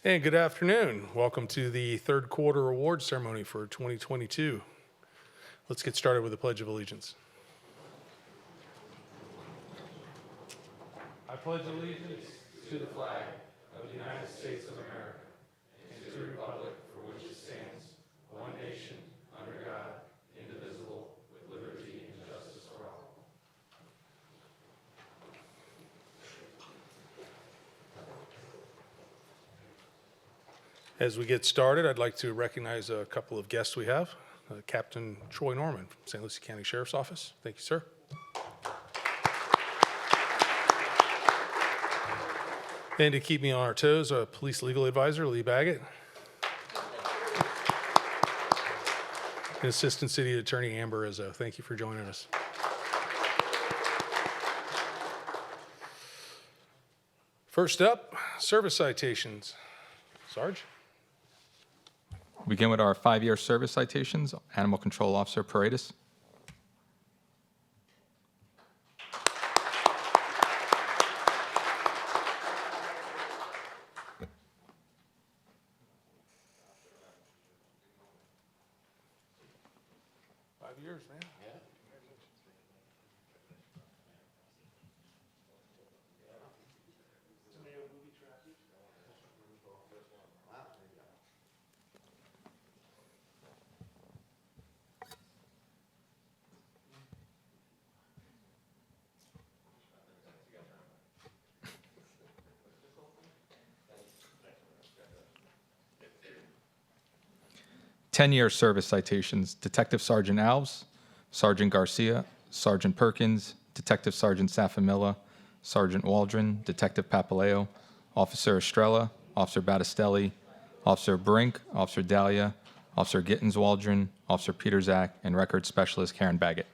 And good afternoon. Welcome to the third quarter award ceremony for 2022. Let's get started with the Pledge of Allegiance. I pledge allegiance to the flag of the United States of America and to the republic for which it stands, one nation, under God, indivisible, with liberty and justice for all. As we get started, I'd like to recognize a couple of guests we have. Captain Troy Norman from St. Lucie County Sheriff's Office. Thank you, sir. And to keep me on our toes, Police Legal Advisor Lee Baggett. And Assistant City Attorney Amber Izzo. Thank you for joining us. First up, service citations. Sarge? We begin with our 5-year service citations. Animal Control Officer Paredes. Years, man. Yeah. Ten-year service citations. Detective Sergeant Alves, Sergeant Garcia, Sergeant Perkins, Detective Sergeant Safamilla, Sergeant Waldron, Detective Papaleo, Officer Estrella, Officer Battistelli, Officer Brink, Officer Dahlia, Officer Gittins Waldron, Officer Peterzak, and Record Specialist Karen Baggett.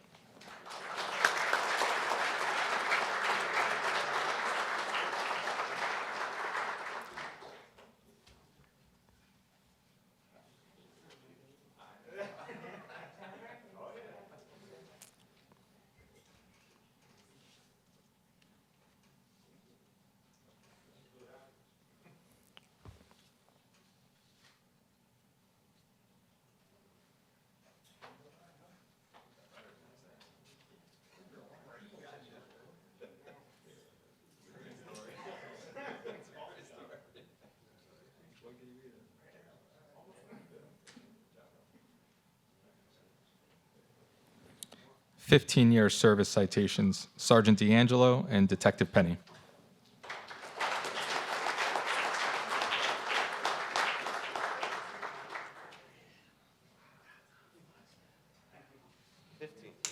Fifteen-year service citations. Sergeant D'Angelo and Detective Penny.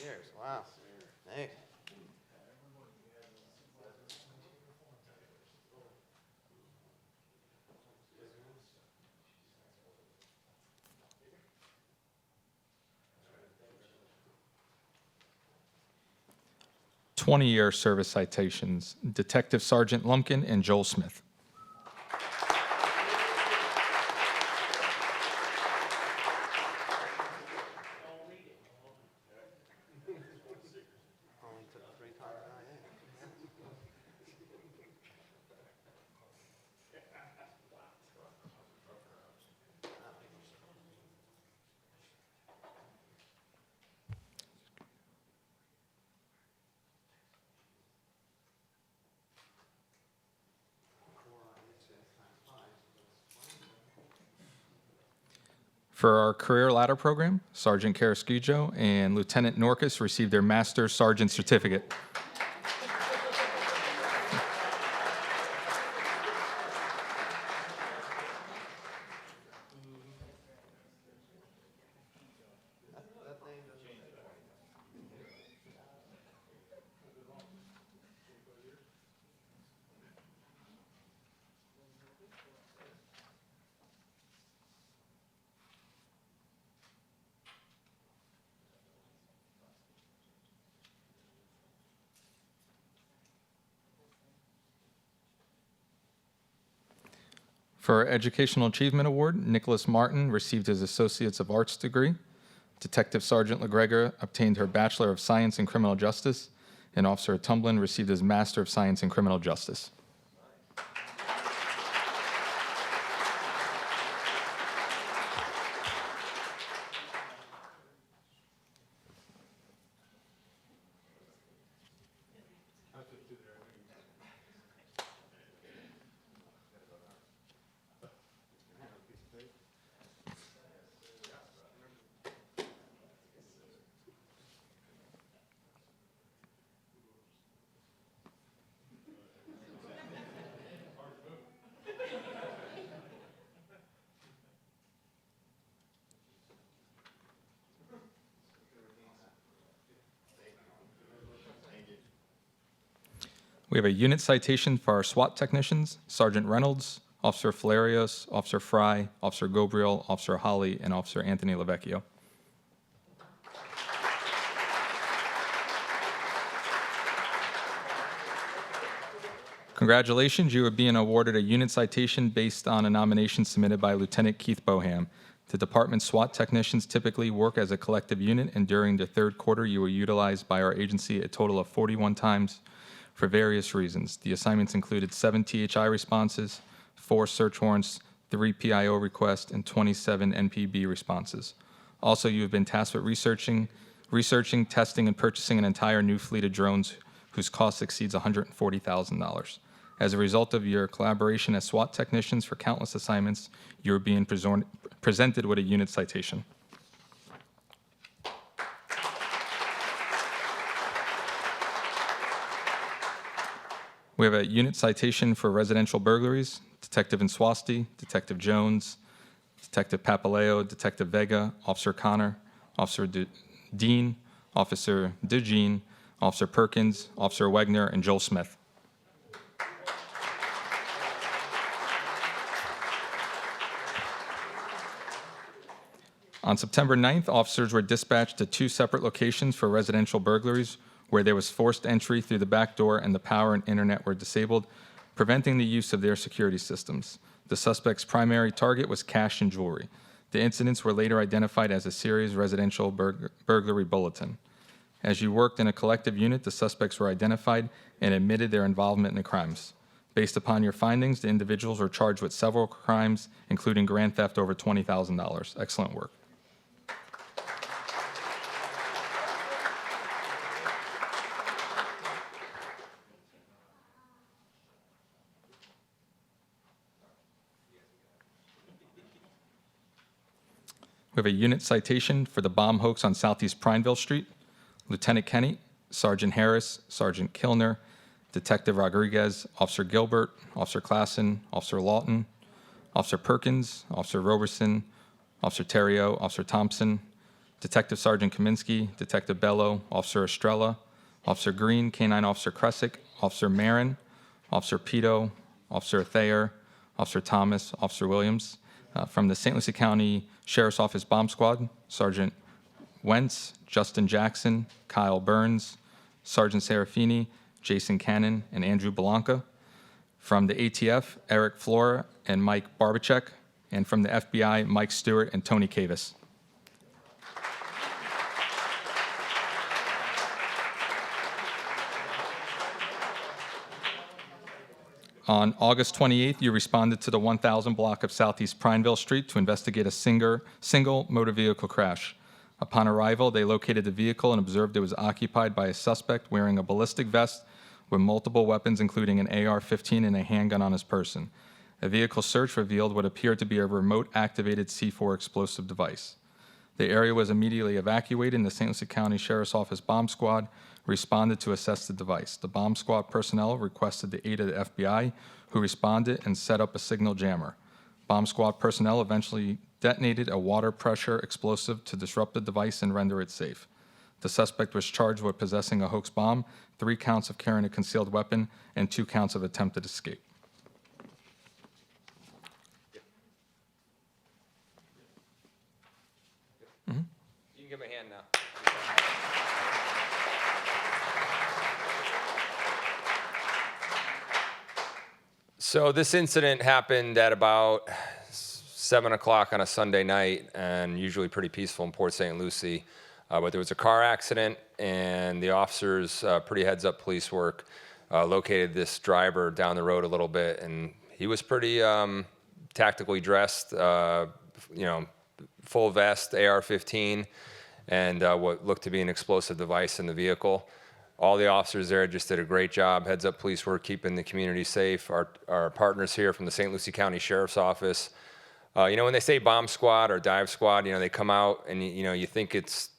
Years. Wow. Thanks. Twenty-year service citations. Detective Sergeant Lumpkin and Joel Smith. Only took 3 times now, yeah. For our career ladder program, Sergeant Carrasquillo and Lieutenant Norcus received their Master Sergeant Certificate. That name doesn't. For our Educational Achievement Award, Nicholas Martin received his Associates of Arts degree. Detective Sergeant LaGregor obtained her Bachelor of Science in Criminal Justice, and Officer Tumblin received his Master of Science in Criminal Justice. We have a unit citation for our SWAT technicians, Sergeant Reynolds, Officer Falerios, Officer Fry, Officer Gobriel, Officer Holly, and Officer Anthony Lavecchio. Congratulations, you are being awarded a unit citation based on a nomination submitted by Lieutenant Keith Boham. The department's SWAT technicians typically work as a collective unit, and during the third quarter, you were utilized by our agency a total of 41 times for various reasons. The assignments included 7 THI responses, 4 search warrants, 3 PIO requests, and 27 NPB responses. Also, you have been tasked with researching, testing, and purchasing an entire new fleet of drones whose cost exceeds $140,000. As a result of your collaboration as SWAT technicians for countless assignments, you are being presented with a unit citation. We have a unit citation for residential burglaries. Detective Inswasti, Detective Jones, Detective Papaleo, Detective Vega, Officer Connor, Officer Dean, Officer DeJean, Officer Perkins, Officer Wegner, and Joel Smith. On September 9th, officers were dispatched to 2 separate locations for residential burglaries where there was forced entry through the back door and the power and internet were disabled, preventing the use of their security systems. The suspect's primary target was cash and jewelry. The incidents were later identified as a serious residential burglary bulletin. As you worked in a collective unit, the suspects were identified and admitted their involvement in the crimes. Based upon your findings, the individuals were charged with several crimes, including grand theft over $20,000. Excellent work. We have a unit citation for the bomb hoax on Southeast Prineville Street. Lieutenant Kenny, Sergeant Harris, Sergeant Kilner, Detective Rodriguez, Officer Gilbert, Officer Klassen, Officer Lawton, Officer Perkins, Officer Roberson, Officer Terrio, Officer Thompson, Detective Sergeant Kaminsky, Detective Bello, Officer Estrella, Officer Green, Canine Officer Kresick, Officer Marin, Officer Pito, Officer Thayer, Officer Thomas, Officer Williams. From the St. Lucie County Sheriff's Office Bomb Squad, Sergeant Wentz, Justin Jackson, Kyle Burns, Sergeant Serafini, Jason Cannon, and Andrew Belanca. From the ATF, Eric Flora and Mike Barbachek. And from the FBI, Mike Stewart and Tony Cavis. On August 28th, you responded to the 1000 block of Southeast Prineville Street to investigate a single motor vehicle crash. Upon arrival, they located the vehicle and observed it was occupied by a suspect wearing a ballistic vest with multiple weapons, including an AR-15 and a handgun on his person. A vehicle search revealed what appeared to be a remote-activated C4 explosive device. The area was immediately evacuated, and the St. Lucie County Sheriff's Office Bomb Squad responded to assess the device. The bomb squad personnel requested the aid of the FBI, who responded and set up a signal jammer. Bomb squad personnel eventually detonated a water pressure explosive to disrupt the device and render it safe. The suspect was charged with possessing a hoax bomb, 3 counts of carrying a concealed weapon, and 2 counts of attempted escape. You can give me a hand now. So this incident happened at about 7 o'clock on a Sunday night, and usually pretty peaceful in Port St. Lucie. But there was a car accident, and the officers, pretty heads-up police work, located this driver down the road a little bit, and he was pretty tactically dressed, full vest, AR-15, and what looked to be an explosive device in the vehicle. All the officers there just did a great job. Heads up police work, keeping the community safe. Our partners here from the St. Lucie County Sheriff's Office, when they say bomb squad or dive squad, they come out and you think it's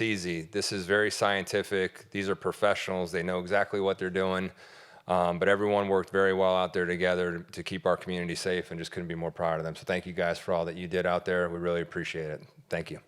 easy. This is very scientific. These are professionals. They know exactly what they're doing. But everyone worked very well out there together to keep our community safe, and just couldn't be more proud of them. So thank you guys for all that you did out there. We really appreciate it. Thank you.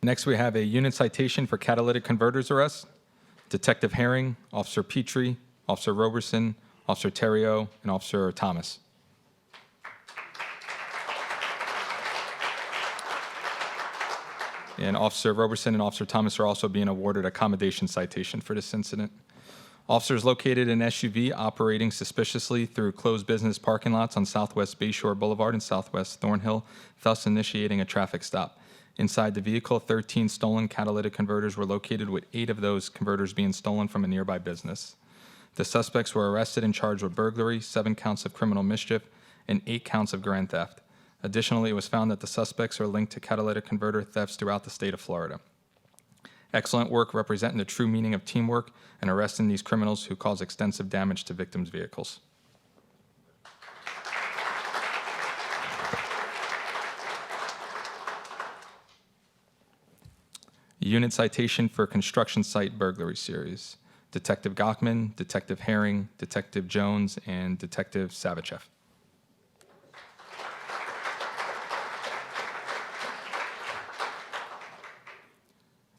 Next, we have a unit citation for catalytic converters arrest. Detective Herring, Officer Petrie, Officer Roberson, Officer Terrio, and Officer Thomas. And Officer Roberson and Officer Thomas are also being awarded accommodation citation for this incident. Officers located an SUV operating suspiciously through closed business parking lots on Southwest Bayshore Boulevard and Southwest Thornhill, thus initiating a traffic stop. Inside the vehicle, 13 stolen catalytic converters were located, with 8 of those converters being stolen from a nearby business. The suspects were arrested and charged with burglary, 7 counts of criminal mischief, and 8 counts of grand theft. Additionally, it was found that the suspects are linked to catalytic converter thefts throughout the state of Florida. Excellent work representing the true meaning of teamwork and arresting these criminals who cause extensive damage to victims' vehicles. Unit citation for construction site burglary series. Detective Gochman, Detective Herring, Detective Jones, and Detective Savachev.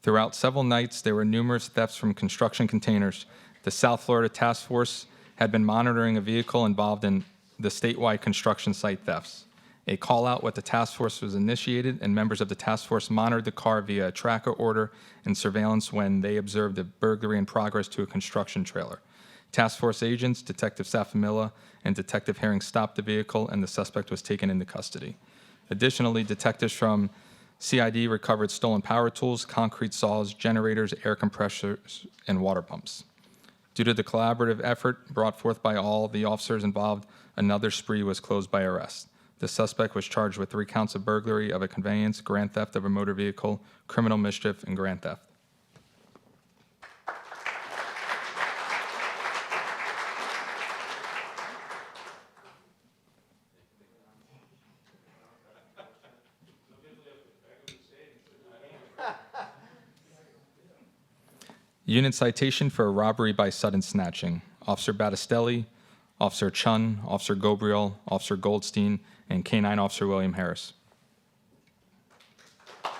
Throughout several nights, there were numerous thefts from construction containers. The South Florida Task Force had been monitoring a vehicle involved in the statewide construction site thefts. A call-out with the task force was initiated, and members of the task force monitored the car via a tracker order and surveillance when they observed a burglary in progress to a construction trailer. Task force agents, Detective Safamilla and Detective Herring, stopped the vehicle, and the suspect was taken into custody. Additionally, detectives from CID recovered stolen power tools, concrete saws, generators, air compressors, and water pumps. Due to the collaborative effort brought forth by all the officers involved, another spree was closed by arrest. The suspect was charged with 3 counts of burglary of a conveyance, grand theft of a motor vehicle, criminal mischief, and grand theft. Unit citation for a robbery by sudden snatching. Officer Battistelli, Officer Chun, Officer Gobriel, Officer Goldstein, and K-9 Officer William Harris. All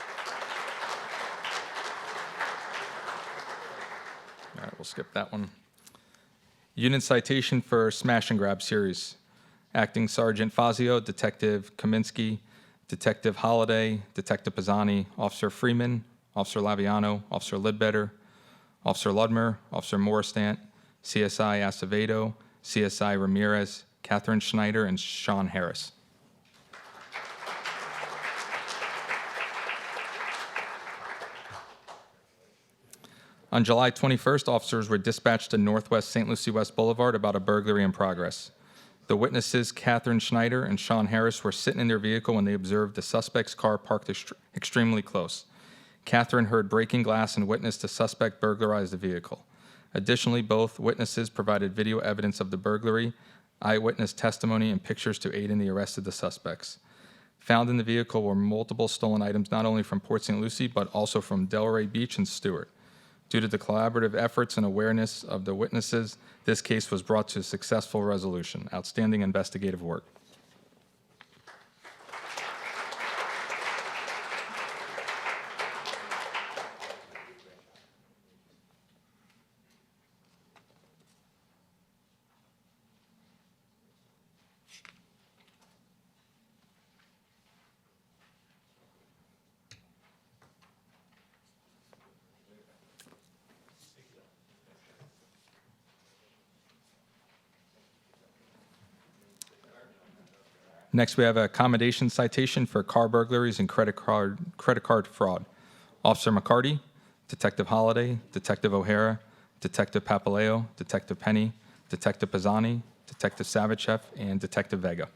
right, we'll skip that one. Unit citation for smash and grab series. Acting Sergeant Fazio, Detective Kaminsky, Detective Holliday, Detective Pisani, Officer Freeman, Officer Laviano, Officer Lidbetter, Officer Ludmer, Officer Morristant, CSI Acevedo, CSI Ramirez, Catherine Schneider, and Sean Harris. On July 21st, officers were dispatched to Northwest St. Lucie West Boulevard about a burglary in progress. The witnesses, Catherine Schneider and Sean Harris, were sitting in their vehicle when they observed the suspect's car parked extremely close. Catherine heard breaking glass and witnessed the suspect burglarize the vehicle. Additionally, both witnesses provided video evidence of the burglary, eyewitness testimony, and pictures to aid in the arrest of the suspects. Found in the vehicle were multiple stolen items, not only from Port St. Lucie, but also from Delray Beach and Stewart. Due to the collaborative efforts and awareness of the witnesses, this case was brought to a successful resolution. Outstanding investigative work. Next, we have a accommodation citation for car burglaries and credit card fraud. Officer McCarty, Detective Holliday, Detective O'Hara, Detective Papaleo, Detective Penny, Detective Pisani, Detective Savachev, and Detective Vega.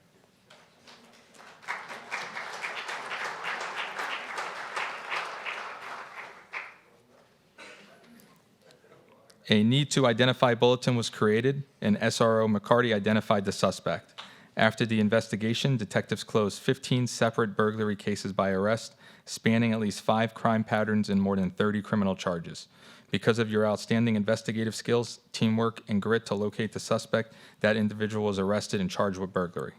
A need to identify bulletin was created, and SRO McCarty identified the suspect. After the investigation, detectives closed 15 separate burglary cases by arrest, spanning at least 5 crime patterns and more than 30 criminal charges. Because of your outstanding investigative skills, teamwork, and grit to locate the suspect, that individual was arrested and charged with burglary.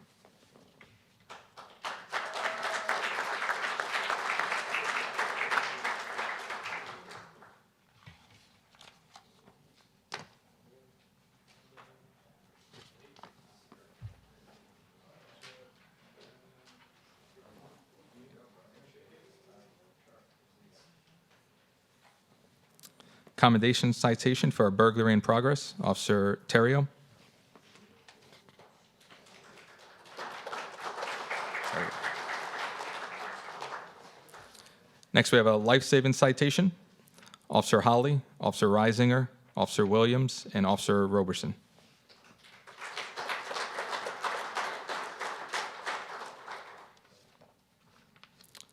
Commendation citation for a burglary in progress, Officer Terrio. Next, we have a life-saving citation, Officer Holly, Officer Reisinger, Officer Williams, and Officer Roberson.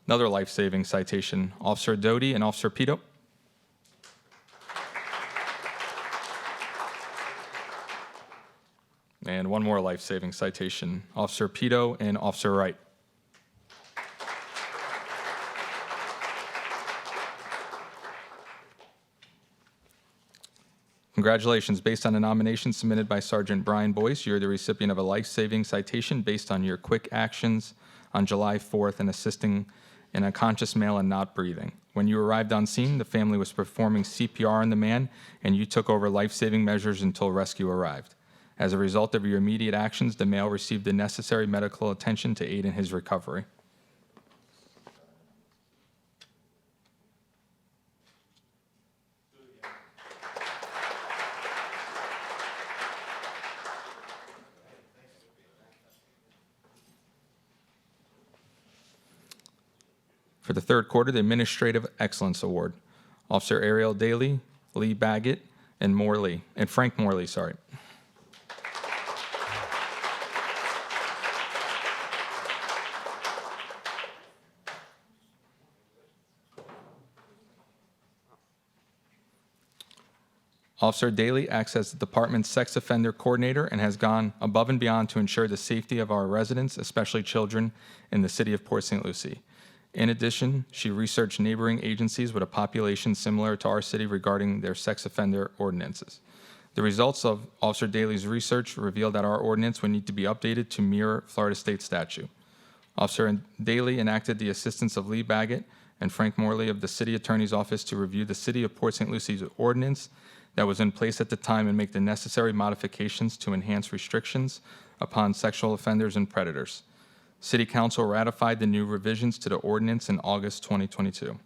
Another life-saving citation, Officer Doty and Officer Pito. And one more life-saving citation, Officer Pito and Officer Wright. Congratulations. Based on a nomination submitted by Sergeant Brian Boyce, you're the recipient of a life-saving citation based on your quick actions on July 4th in assisting an unconscious male and not breathing. When you arrived on scene, the family was performing CPR on the man, and you took over life-saving measures until rescue arrived. As a result of your immediate actions, the male received the necessary medical attention to aid in his recovery. For the third quarter, the Administrative Excellence Award, Officer Ariel Daly, Lee Baggett, and Frank Morley, sorry. Officer Daly acts as the department's sex offender coordinator and has gone above and beyond to ensure the safety of our residents, especially children, in the city of Port St. Lucie. In addition, she researched neighboring agencies with a population similar to our city regarding their sex offender ordinances. The results of Officer Daly's research revealed that our ordinance would need to be updated to mirror Florida state statute. Officer Daly enacted the assistance of Lee Baggett and Frank Morley of the City Attorney's Office to review the City of Port St. Lucie's ordinance that was in place at the time and make the necessary modifications to enhance restrictions upon sexual offenders and predators. City Council ratified the new revisions to the ordinance in August 2022.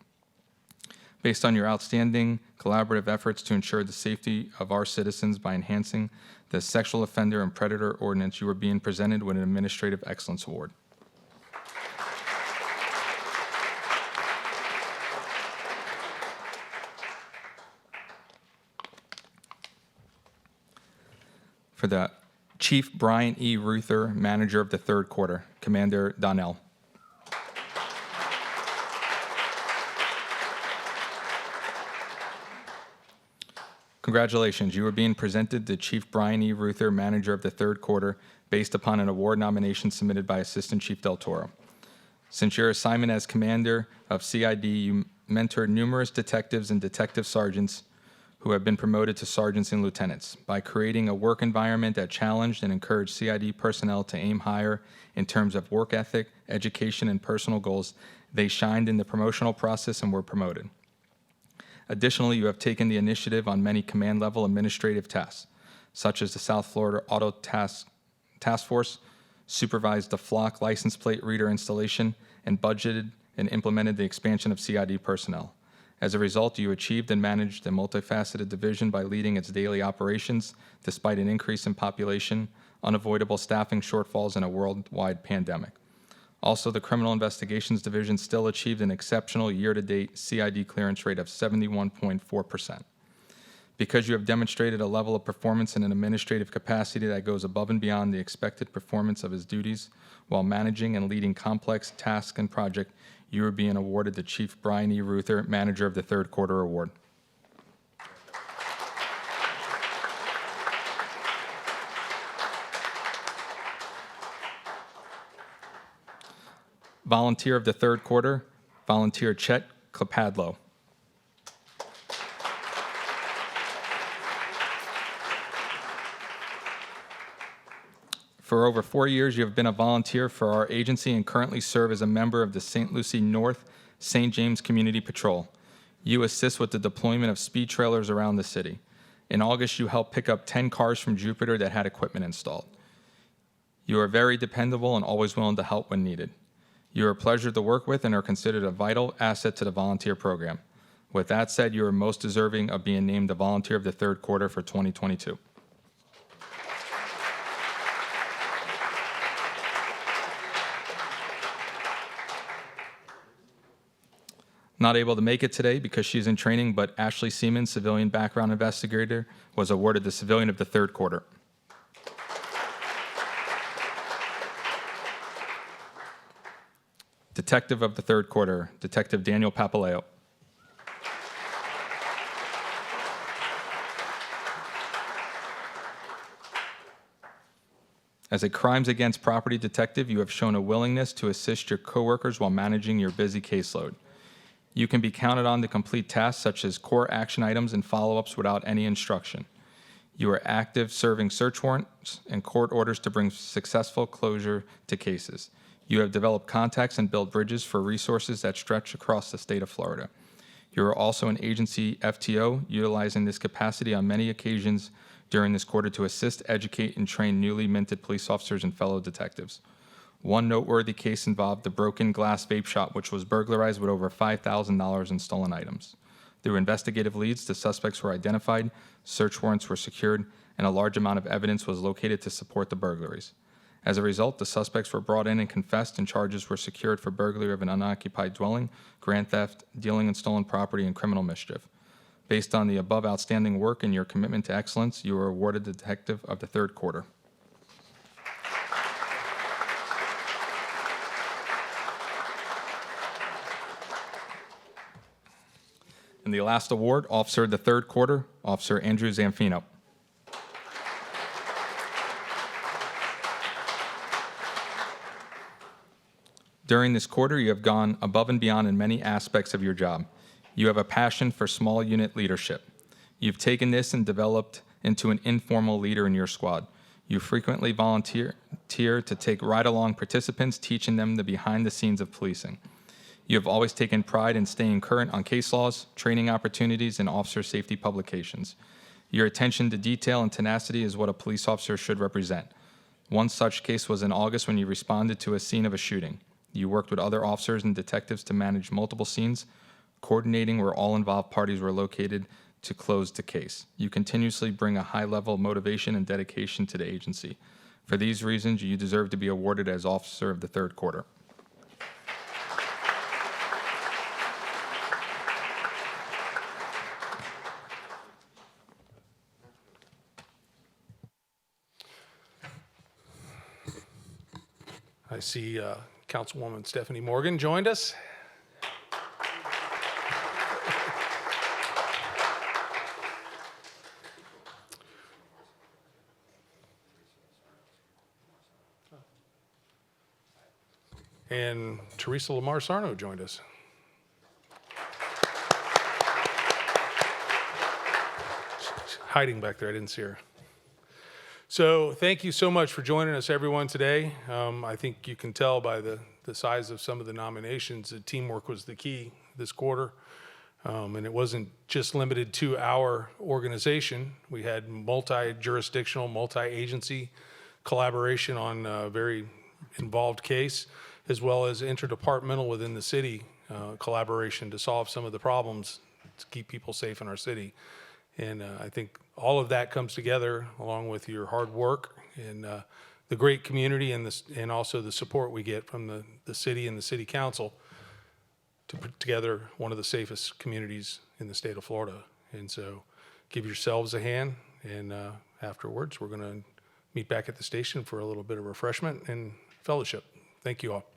Based on your outstanding collaborative efforts to ensure the safety of our citizens by enhancing the sexual offender and predator ordinance, you are being presented with an Administrative Excellence Award. For the Chief Brian E. Ruther, Manager of the Third Quarter, Commander Donnell. Congratulations, you are being presented the Chief Brian E. Ruther, Manager of the Third Quarter, based upon an award nomination submitted by Assistant Chief Del Toro. Since your assignment as Commander of CID, you mentored numerous detectives and detective sergeants who have been promoted to sergeants and lieutenants. By creating a work environment that challenged and encouraged CID personnel to aim higher in terms of work ethic, education, and personal goals, they shined in the promotional process and were promoted. Additionally, you have taken the initiative on many command-level administrative tasks, such as the South Florida Auto Task Force, supervised the flock license plate reader installation, and budgeted and implemented the expansion of CID personnel. As a result, you achieved and managed a multifaceted division by leading its daily operations despite an increase in population, unavoidable staffing shortfalls, and a worldwide pandemic. Also, the Criminal Investigations Division still achieved an exceptional year-to-date CID clearance rate of 71.4%. Because you have demonstrated a level of performance in an administrative capacity that goes above and beyond the expected performance of his duties while managing and leading complex tasks and projects, you are being awarded the Chief Brian E. Ruther, Manager of the Third Quarter Award. Volunteer of the Third Quarter, Volunteer Chet Clapadlo. For over 4 years, you have been a volunteer for our agency and currently serve as a member of the St. Lucie North St. James Community Patrol. You assist with the deployment of speed trailers around the city. In August, you helped pick up 10 cars from Jupiter that had equipment installed. You are very dependable and always willing to help when needed. You are a pleasure to work with and are considered a vital asset to the volunteer program. With that said, you are most deserving of being named the Volunteer of the Third Quarter for 2022. Not able to make it today because she's in training, but Ashley Seaman, civilian background investigator, was awarded the Civilian of the Third Quarter. Detective of the Third Quarter, Detective Daniel Papaleo. As a crimes against property detective, you have shown a willingness to assist your coworkers while managing your busy caseload. You can be counted on to complete tasks such as core action items and follow-ups without any instruction. You are active serving search warrants and court orders to bring successful closure to cases. You have developed contacts and built bridges for resources that stretch across the state of Florida. You are also an agency FTO, utilizing this capacity on many occasions during this quarter to assist, educate, and train newly minted police officers and fellow detectives. One noteworthy case involved the broken glass vape shop, which was burglarized with over $5,000 in stolen items. Through investigative leads, the suspects were identified, search warrants were secured, and a large amount of evidence was located to support the burglaries. As a result, the suspects were brought in and confessed, and charges were secured for burglary of an unoccupied dwelling, grand theft, dealing in stolen property, and criminal mischief. Based on the above outstanding work and your commitment to excellence, you are awarded the Detective of the Third Quarter. And the last award, Officer of the Third Quarter, Officer Andrew Zamfino. During this quarter, you have gone above and beyond in many aspects of your job. You have a passion for small unit leadership. You've taken this and developed into an informal leader in your squad. You frequently volunteer to take ride-along participants, teaching them the behind the scenes of policing. You have always taken pride in staying current on case laws, training opportunities, and officer safety publications. Your attention to detail and tenacity is what a police officer should represent. One such case was in August when you responded to a scene of a shooting. You worked with other officers and detectives to manage multiple scenes, coordinating where all involved parties were located to close the case. You continuously bring a high level of motivation and dedication to the agency. For these reasons, you deserve to be awarded as Officer of the Third Quarter. I see Councilwoman Stephanie Morgan joined us. And Teresa Lamar Sarno joined us. She's hiding back there. I didn't see her. So thank you so much for joining us, everyone, today. I think you can tell by the size of some of the nominations that teamwork was the key this quarter. And it wasn't just limited to our organization. We had multi-jurisdictional, multi-agency collaboration on a very involved case, as well as interdepartmental within the city collaboration to solve some of the problems to keep people safe in our city. And I think all of that comes together along with your hard work and the great community and also the support we get from the city and the city council to put together one of the safest communities in the state of Florida. And so give yourselves a hand, and afterwards we're going to meet back at the station for a little bit of refreshment and fellowship. Thank you all.